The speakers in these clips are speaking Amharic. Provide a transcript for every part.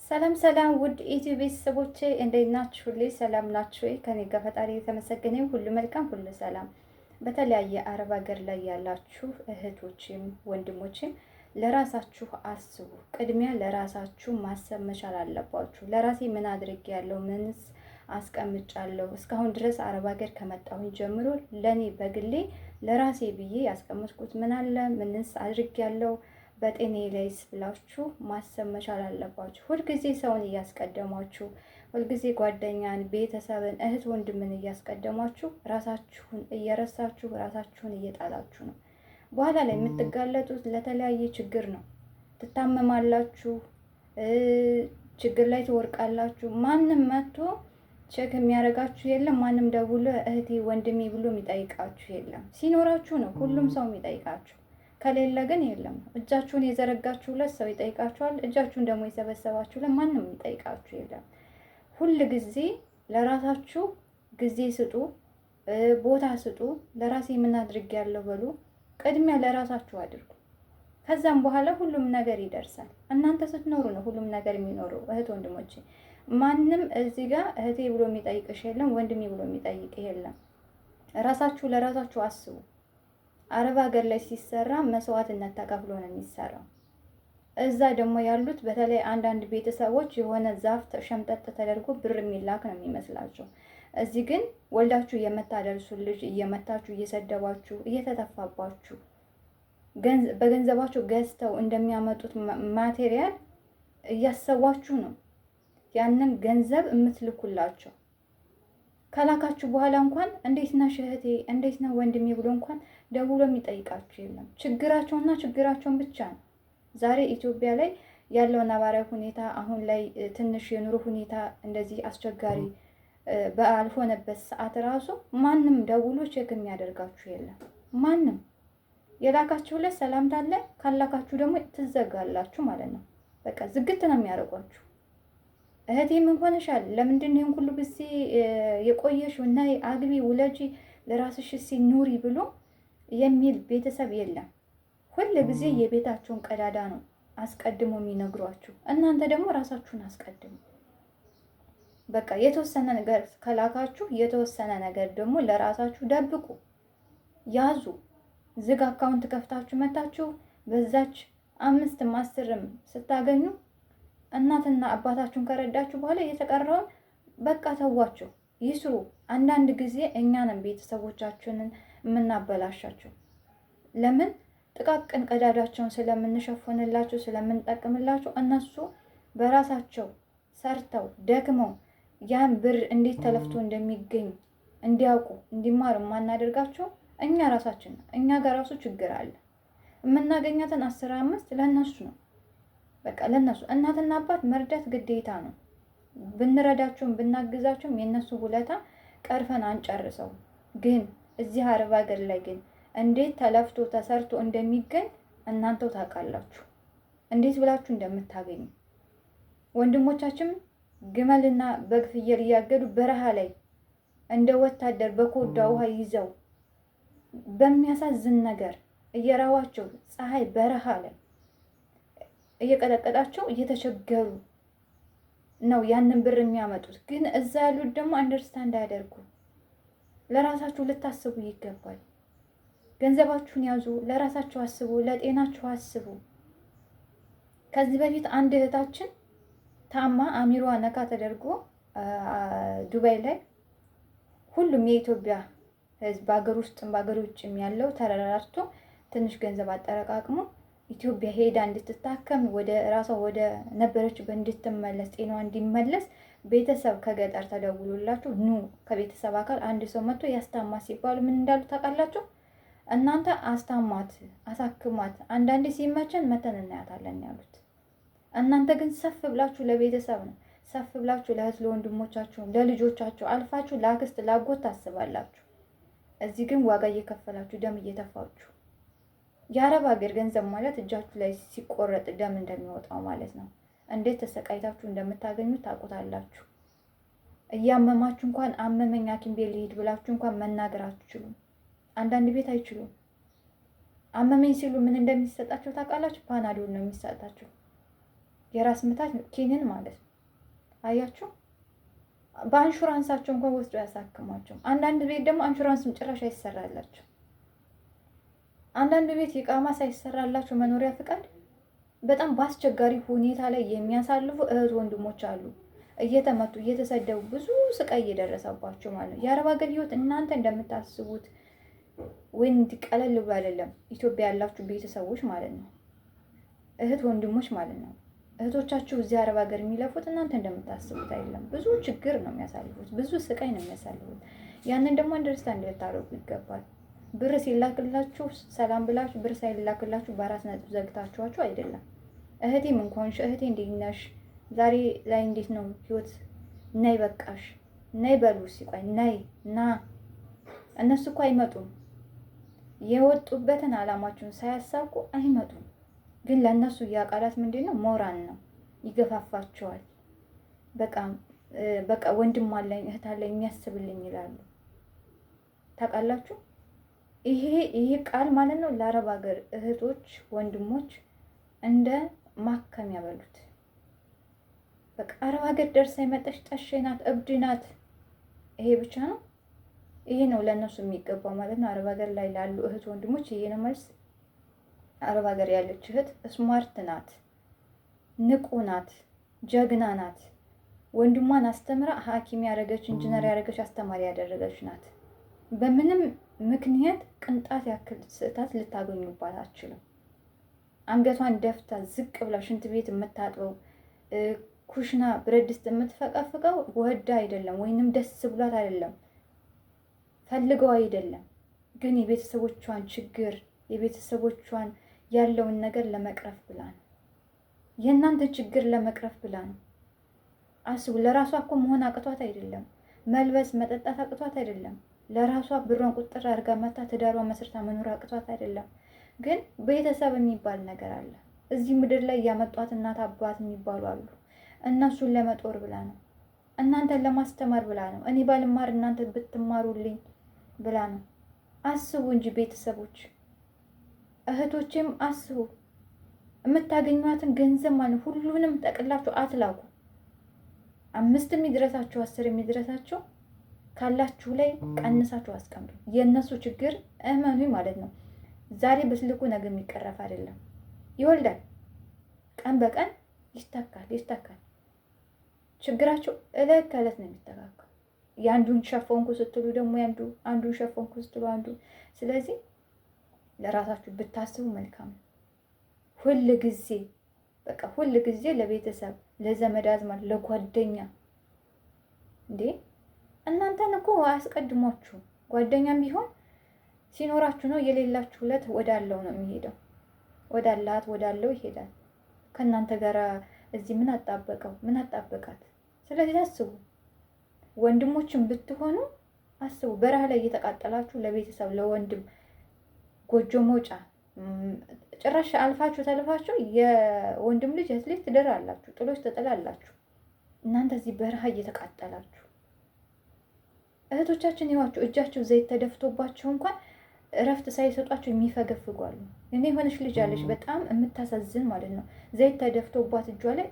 ሰላም ሰላም ውድ ኢትዮ ቤተሰቦቼ እንዴት ናችሁልኝ? ሰላም ናችሁ? ከኔ ጋር ፈጣሪ የተመሰገነ ሁሉ መልካም ሁሉ ሰላም። በተለያየ አረብ ሀገር ላይ ያላችሁ እህቶችም ወንድሞችም ለራሳችሁ አስቡ። ቅድሚያ ለራሳችሁ ማሰብ መቻል አለባችሁ። ለራሴ ምን አድርጌያለሁ? ምንስ አስቀምጫለሁ? እስካሁን ድረስ አረብ ሀገር ከመጣሁኝ ጀምሮ ለኔ በግሌ ለራሴ ብዬ ያስቀመጥኩት ምን አለ? ምንስ አድርጌያለሁ? በጤኔ ላይስ ብላችሁ ማሰብ መቻል አለባችሁ። ሁልጊዜ ሰውን እያስቀደማችሁ፣ ሁልጊዜ ጓደኛን፣ ቤተሰብን፣ እህት ወንድምን እያስቀደማችሁ ራሳችሁን እየረሳችሁ ራሳችሁን እየጣላችሁ ነው። በኋላ ላይ የምትጋለጡት ለተለያየ ችግር ነው። ትታመማላችሁ፣ ችግር ላይ ትወርቃላችሁ። ማንም መጥቶ ቼክ የሚያደርጋችሁ የለም። ማንም ደውሎ እህቴ ወንድሜ ብሎ የሚጠይቃችሁ የለም። ሲኖራችሁ ነው ሁሉም ሰው የሚጠይቃችሁ። ከሌለ ግን የለም። እጃችሁን የዘረጋችሁለት ሰው ይጠይቃችኋል። እጃችሁን ደግሞ የሰበሰባችሁለት ማንም የሚጠይቃችሁ የለም። ሁል ጊዜ ለራሳችሁ ጊዜ ስጡ፣ ቦታ ስጡ። ለራሴ ምን አድርጌያለሁ በሉ። ቅድሚያ ለራሳችሁ አድርጉ። ከዛም በኋላ ሁሉም ነገር ይደርሳል። እናንተ ስትኖሩ ነው ሁሉም ነገር የሚኖረው። እህት ወንድሞቼ፣ ማንም እዚህ ጋር እህቴ ብሎ የሚጠይቅሽ የለም፣ ወንድሜ ብሎ የሚጠይቅ የለም። ራሳችሁ ለራሳችሁ አስቡ። አረብ ሀገር ላይ ሲሰራ መስዋዕትነት ተከፍሎ ነው የሚሰራው። እዛ ደግሞ ያሉት በተለይ አንዳንድ ቤተሰቦች የሆነ ዛፍ ሸምጠጥ ተደርጎ ብር የሚላክ ነው የሚመስላቸው። እዚህ ግን ወልዳችሁ የምታደርሱ ልጅ እየመታችሁ እየሰደባችሁ እየተተፋባችሁ በገንዘባችሁ ገዝተው እንደሚያመጡት ማቴሪያል እያሰቧችሁ ነው ያንን ገንዘብ የምትልኩላቸው። ከላካችሁ በኋላ እንኳን እንዴት ነሽ እህቴ፣ እንዴት ነው ወንድሜ ብሎ እንኳን ደውሎ የሚጠይቃችሁ የለም። ችግራቸውና ችግራቸውን ብቻ ነው። ዛሬ ኢትዮጵያ ላይ ያለው ነባራዊ ሁኔታ አሁን ላይ ትንሽ የኑሮ ሁኔታ እንደዚህ አስቸጋሪ ባልሆነበት ሰዓት ራሱ ማንም ደውሎ ቼክ የሚያደርጋችሁ የለም። ማንም የላካችሁለት ሰላምታ አለ፣ ካላካችሁ ደግሞ ትዘጋላችሁ ማለት ነው። በቃ ዝግት ነው የሚያደርጓችሁ። እህቴ ምን ሆነሻል? ለምንድን ነው ሁሉ ጊዜ የቆየሽው? እና አግቢ፣ ውለጂ፣ ለራስሽ ኑሪ ብሎ የሚል ቤተሰብ የለም። ሁል ጊዜ የቤታቸውን ቀዳዳ ነው አስቀድሞ የሚነግሯችሁ። እናንተ ደግሞ ራሳችሁን አስቀድሙ። በቃ የተወሰነ ነገር ከላካችሁ የተወሰነ ነገር ደግሞ ለራሳችሁ ደብቁ፣ ያዙ። ዝግ አካውንት ከፍታችሁ መታችሁ በዛች 5ም 10ም ስታገኙ እናትና አባታችሁን ከረዳችሁ በኋላ የተቀረውን በቃ ተዋቸው፣ ይስሩ። አንዳንድ ጊዜ እኛንም ቤተሰቦቻችንን የምናበላሻቸው ለምን? ጥቃቅን ቀዳዳቸውን ስለምንሸፍንላቸው ስለምንጠቅምላቸው፣ እነሱ በራሳቸው ሰርተው ደክመው ያን ብር እንዴት ተለፍቶ እንደሚገኝ እንዲያውቁ እንዲማሩ የማናደርጋቸው እኛ ራሳችን ነው። እኛ ጋር ራሱ ችግር አለ። የምናገኛትን 15 ለእነሱ ነው። በቃ ለነሱ እናትና አባት መርዳት ግዴታ ነው። ብንረዳቸውም ብናግዛቸውም የነሱ ውለታ ቀርፈን አንጨርሰው። ግን እዚህ አረብ ሀገር ላይ ግን እንዴት ተለፍቶ ተሰርቶ እንደሚገኝ እናንተው ታውቃላችሁ፣ እንዴት ብላችሁ እንደምታገኙ። ወንድሞቻችን ግመልና በግ ፍየል እያገዱ በረሃ ላይ እንደ ወታደር በኮዳ ውሃ ይዘው በሚያሳዝን ነገር እየራዋቸው ፀሐይ በረሃ ላይ እየቀጠቀጣቸው እየተቸገሩ ነው ያንን ብር የሚያመጡት። ግን እዛ ያሉት ደግሞ አንደርስታንድ አያደርጉ። ለራሳችሁ ልታስቡ ይገባል። ገንዘባችሁን ያዙ፣ ለራሳችሁ አስቡ፣ ለጤናችሁ አስቡ። ከዚህ በፊት አንድ እህታችን ታማ አሚሯ ነካ ተደርጎ ዱባይ ላይ ሁሉም የኢትዮጵያ ሕዝብ በሀገር ውስጥም በሀገር ውጭም ያለው ተረራርቶ ትንሽ ገንዘብ አጠረቃቅሞ ኢትዮጵያ ሄዳ እንድትታከም ወደ ራሷ ወደ ነበረችበት እንድትመለስ ጤናዋ እንዲመለስ ቤተሰብ ከገጠር ተደውሎላችሁ ኑ ከቤተሰብ አካል አንድ ሰው መጥቶ ያስታማት ሲባሉ ምን እንዳሉ ታውቃላችሁ? እናንተ አስታማት፣ አሳክማት፣ አንዳንዴ ሲመቸን መተን እናያታለን ያሉት። እናንተ ግን ሰፍ ብላችሁ ለቤተሰብ ነው፣ ሰፍ ብላችሁ ለእህት ለወንድሞቻችሁ፣ ለልጆቻችሁ አልፋችሁ ለአክስት ላጎት ታስባላችሁ። እዚህ ግን ዋጋ እየከፈላችሁ ደም እየተፋችሁ። የአረብ ሀገር ገንዘብ ማለት እጃችሁ ላይ ሲቆረጥ ደም እንደሚወጣው ማለት ነው። እንዴት ተሰቃይታችሁ እንደምታገኙት ታውቁታላችሁ። እያመማችሁ እንኳን አመመኝ ሐኪም ቤት ልሂድ ብላችሁ እንኳን መናገር አትችሉም። አንዳንድ ቤት አይችሉም። አመመኝ ሲሉ ምን እንደሚሰጣቸው ታውቃላችሁ? ፓናዶል ነው የሚሰጣቸው። የራስ ምታት ኪኒን ማለት ነው። አያችሁ፣ በአንሹራንሳቸው እንኳን ወስዶ ያሳክሟቸው። አንዳንድ ቤት ደግሞ አንሹራንስም ጭራሽ አይሰራላቸው። አንዳንድ ቤት ይቃማ ሳይሰራላቸው መኖሪያ ፍቃድ በጣም በአስቸጋሪ ሁኔታ ላይ የሚያሳልፉ እህት ወንድሞች አሉ። እየተመቱ እየተሰደቡ ብዙ ስቃይ እየደረሰባቸው ማለት ነው። የአረብ ሀገር ህይወት እናንተ እንደምታስቡት ወንድ ቀለል ብሎ አይደለም። ኢትዮጵያ ያላችሁ ቤተሰቦች ማለት ነው፣ እህት ወንድሞች ማለት ነው። እህቶቻችሁ እዚህ አረብ ሀገር የሚለፉት እናንተ እንደምታስቡት አይደለም። ብዙ ችግር ነው የሚያሳልፉት፣ ብዙ ስቃይ ነው የሚያሳልፉት። ያንን ደግሞ አንደርስታንድ ልታደርጉ ይገባል። ብር ሲላክላችሁ ሰላም ብላችሁ፣ ብር ሳይላክላችሁ በአራት ነጥብ ዘግታችኋቸው አይደለም። እህቴ ምን ሆንሽ፣ እህቴ እንዴት ነሽ፣ ዛሬ ላይ እንዴት ነው ህይወት፣ ነይ በቃሽ፣ ነይ በሉ ሲቆይ ነይ ና። እነሱ እኮ አይመጡም። የወጡበትን አላማቸውን ሳያሳኩ አይመጡም። ግን ለእነሱ ያቃላት ምንድን ነው? ሞራል ነው፣ ይገፋፋቸዋል። በቃ ወንድም አለኝ እህት አለኝ የሚያስብልኝ ይላሉ። ታውቃላችሁ፣ ይሄ ቃል ማለት ነው ለአረብ ሀገር እህቶች ወንድሞች እንደ ማከም ያበሉት። በቃ አረብ ሀገር ደርሳ የመጣች ጠሼ ናት፣ እብድ ናት። ይሄ ብቻ ነው። ይሄ ነው ለእነሱ የሚገባው ማለት ነው። አረብ ሀገር ላይ ላሉ እህት ወንድሞች ይሄ ነው መልስ። አረብ ሀገር ያለች እህት ስማርት ናት፣ ንቁ ናት፣ ጀግና ናት። ወንድሟን አስተምራ ሐኪም ያደረገች፣ ኢንጂነር ያደረገች፣ አስተማሪ ያደረገች ናት። በምንም ምክንያት ቅንጣት ያክል ስህተት ልታገኙባት አትችልም። አንገቷን ደፍታ ዝቅ ብላ ሽንት ቤት የምታጥበው ኩሽና ብረት ድስት የምትፈቀፍቀው ወዳ አይደለም፣ ወይንም ደስ ብሏት አይደለም፣ ፈልገው አይደለም። ግን የቤተሰቦቿን ችግር የቤተሰቦቿን ያለውን ነገር ለመቅረፍ ብላ ነው። የእናንተ ችግር ለመቅረፍ ብላ ነው። አስቡ። ለራሷ እኮ መሆን አቅቷት አይደለም፣ መልበስ መጠጣት አቅቷት አይደለም። ለራሷ ብሯን ቁጥር አድርጋ መታ ትዳሯ መስርታ መኖር አቅቷት አይደለም። ግን ቤተሰብ የሚባል ነገር አለ። እዚህ ምድር ላይ ያመጧት እናት አባት የሚባሉ አሉ። እነሱን ለመጦር ብላ ነው። እናንተን ለማስተማር ብላ ነው። እኔ ባልማር እናንተ ብትማሩልኝ ብላ ነው። አስቡ እንጂ ቤተሰቦች፣ እህቶቼም አስቡ። የምታገኟትን ገንዘብ ማለት ሁሉንም ጠቅላችሁ አትላኩ። 5 የሚድረሳችሁ 10 የሚድረሳችሁ ካላችሁ ላይ ቀንሳችሁ አስቀምጡ። የእነሱ ችግር እመኑ ማለት ነው። ዛሬ በስልኩ ነገ የሚቀረፍ አይደለም። ይወልዳል፣ ቀን በቀን ይስተካል። ችግራቸው እለት ከእለት ነው የሚስተካከል። የአንዱን ሸፈንኩ ስትሉ ደግሞ አንዱን ሸፈንኩ ስትሉ አንዱ። ስለዚህ ለራሳችሁ ብታስቡ መልካም ነው። ሁል ጊዜ ለቤተሰብ ለዘመድ አዝማድ ለጓደኛ እንዴ እናንተን እኮ አያስቀድሟችሁ። ጓደኛም ቢሆን ሲኖራችሁ ነው፣ የሌላችሁ ዕለት ወዳለው ነው የሚሄደው። ወዳለው ይሄዳል። ከእናንተ ጋር እዚህ ምን አጣበቃት? ስለዚህ አስቡ። ወንድሞችን ብትሆኑ አስቡ። በረሃ ላይ እየተቃጠላችሁ ለቤተሰብ ለወንድም ጎጆ መውጫ ጭራሽ አልፋችሁ ተልፋችሁ የወንድም ልጅ ልጅ ትደራላችሁ፣ ጥሎች ትጥላላችሁ። እናንተ እዚህ በረሃ እየተቃጠላችሁ እህቶቻችን ይዋችሁ እጃቸው ዘይት ተደፍቶባቸው እንኳን እረፍት ሳይሰጧቸው የሚፈገፍጓሉ። እኔ የሆነች ልጅ አለች በጣም የምታሳዝን ማለት ነው። ዘይት ተደፍቶባት እጇ ላይ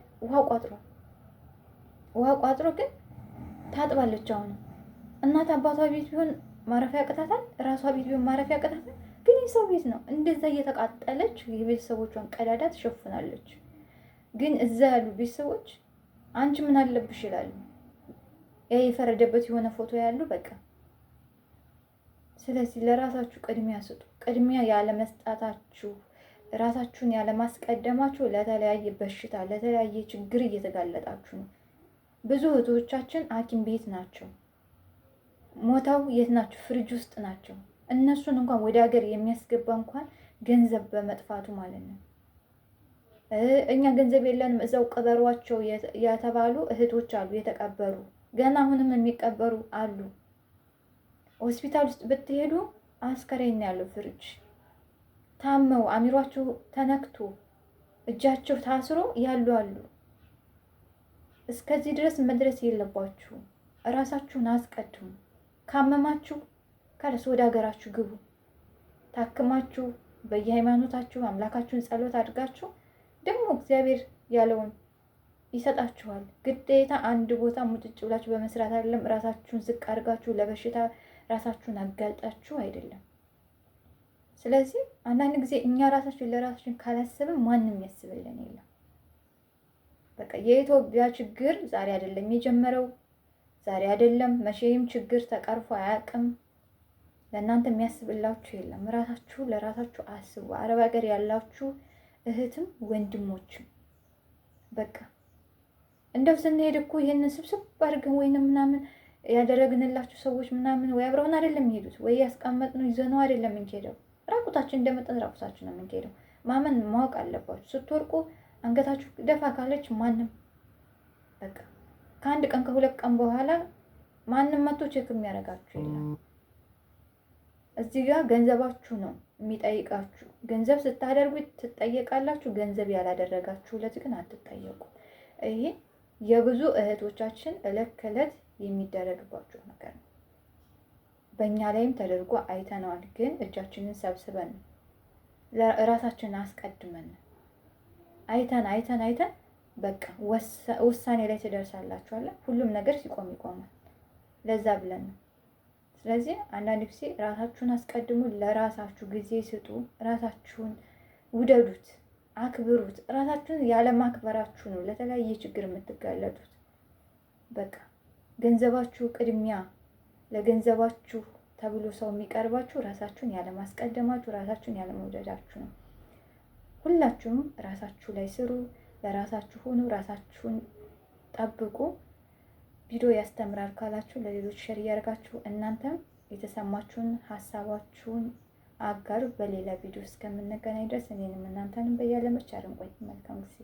ውሃ ቋጥሮ ግን ታጥባለች። አሁን እናት አባቷ ቤት ቢሆን ማረፊያ ያቅታታል፣ ራሷ ቤት ቢሆን ማረፊያ ያቅታታል። ግን የሰው ቤት ነው። እንደዛ እየተቃጠለች የቤተሰቦቿን ቀዳዳ ትሸፍናለች። ግን እዛ ያሉ ቤተሰቦች አንቺ ምን አለብሽ ይላሉ። የፈረደበት የሆነ ፎቶ ያሉ በቃ። ስለዚህ ለራሳችሁ ቅድሚያ ስጡ። ቅድሚያ ያለመስጣታችሁ፣ ራሳችሁን ያለማስቀደማችሁ ለተለያየ በሽታ ለተለያየ ችግር እየተጋለጣችሁ ነው። ብዙ እህቶቻችን ሐኪም ቤት ናቸው፣ ሞተው የት ናቸው? ፍሪጅ ውስጥ ናቸው። እነሱን እንኳን ወደ ሀገር የሚያስገባ እንኳን ገንዘብ በመጥፋቱ ማለት ነው። እኛ ገንዘብ የለንም እዛው ቀበሯቸው የተባሉ እህቶች አሉ፣ የተቀበሩ ገና አሁንም የሚቀበሩ አሉ። ሆስፒታል ውስጥ ብትሄዱ አስከሬን ያለው ፍሪጅ ታመው አሚሯቸው ተነክቶ እጃቸው ታስሮ ያሉ አሉ። እስከዚህ ድረስ መድረስ የለባችሁ። እራሳችሁን አስቀድሙ። ካመማችሁ ካለስ ወደ ሀገራችሁ ግቡ። ታክማችሁ በየሃይማኖታችሁ አምላካችሁን ጸሎት አድርጋችሁ ደግሞ እግዚአብሔር ያለውን ይሰጣችኋል። ግዴታ አንድ ቦታ ሙጭጭ ብላችሁ በመስራት አይደለም። ራሳችሁን ዝቅ አድርጋችሁ ለበሽታ ራሳችሁን አጋልጣችሁ አይደለም። ስለዚህ አንዳንድ ጊዜ እኛ ራሳችን ለራሳችን ካላሰብን ማንም ያስብልን የለም። በቃ የኢትዮጵያ ችግር ዛሬ አይደለም የጀመረው፣ ዛሬ አይደለም መቼም ችግር ተቀርፎ አያውቅም። ለእናንተ የሚያስብላችሁ የለም። ራሳችሁ ለራሳችሁ አስቡ። አረብ ሀገር ያላችሁ እህትም ወንድሞችም በቃ እንደው ስንሄድ እኮ ይሄንን ስብስብ አድርገን ወይንም ምናምን ያደረግንላችሁ ሰዎች ምናምን ወይ አብረውን አይደለም የሚሄዱት ወይ ያስቀመጥነው ይዘነው አይደለም የምንሄደው። ራቁታችን እንደመጠን ራቁታችን ነው የምንሄደው። ማመን ማወቅ አለባችሁ። ስትወርቁ አንገታችሁ ደፋ ካለች ማንም በቃ ከአንድ ቀን ከሁለት ቀን በኋላ ማንም መጥቶ ቼክ የሚያደርጋችሁ የለም። እዚህ ጋር ገንዘባችሁ ነው የሚጠይቃችሁ። ገንዘብ ስታደርጉ ትጠየቃላችሁ። ገንዘብ ያላደረጋችሁለት ግን አትጠየቁ። ይሄ የብዙ እህቶቻችን እለት ከእለት የሚደረግባቸው ነገር ነው። በእኛ ላይም ተደርጎ አይተነዋል። ግን እጃችንን ሰብስበን ራሳችንን አስቀድመን አይተን በቃ ውሳኔ ላይ ትደርሳላችኋለን። ሁሉም ነገር ሲቆም ይቆማል። ለዛ ብለን ነው። ስለዚህ አንዳንድ ጊዜ ራሳችሁን አስቀድሙ፣ ለራሳችሁ ጊዜ ስጡ፣ ራሳችሁን ውደዱት፣ አክብሩት። ራሳችሁን ያለማክበራችሁ ነው ለተለያየ ችግር የምትጋለጡት። በቃ ገንዘባችሁ ቅድሚያ ለገንዘባችሁ ተብሎ ሰው የሚቀርባችሁ ራሳችሁን ያለማስቀደማችሁ፣ ራሳችሁን ያለመውደዳችሁ ነው። ሁላችሁም ራሳችሁ ላይ ስሩ፣ ለራሳችሁ ሁኑ፣ ራሳችሁን ጠብቁ። ቪዲዮ ያስተምራል ካላችሁ ለሌሎች ሼር እያደረጋችሁ እናንተም የተሰማችሁን ሀሳባችሁን አጋሩ። በሌላ ቪዲዮ እስከምንገናኝ ድረስ እኔንም እናንተንም በያለመቻል እንቆይ። መልካም ጊዜ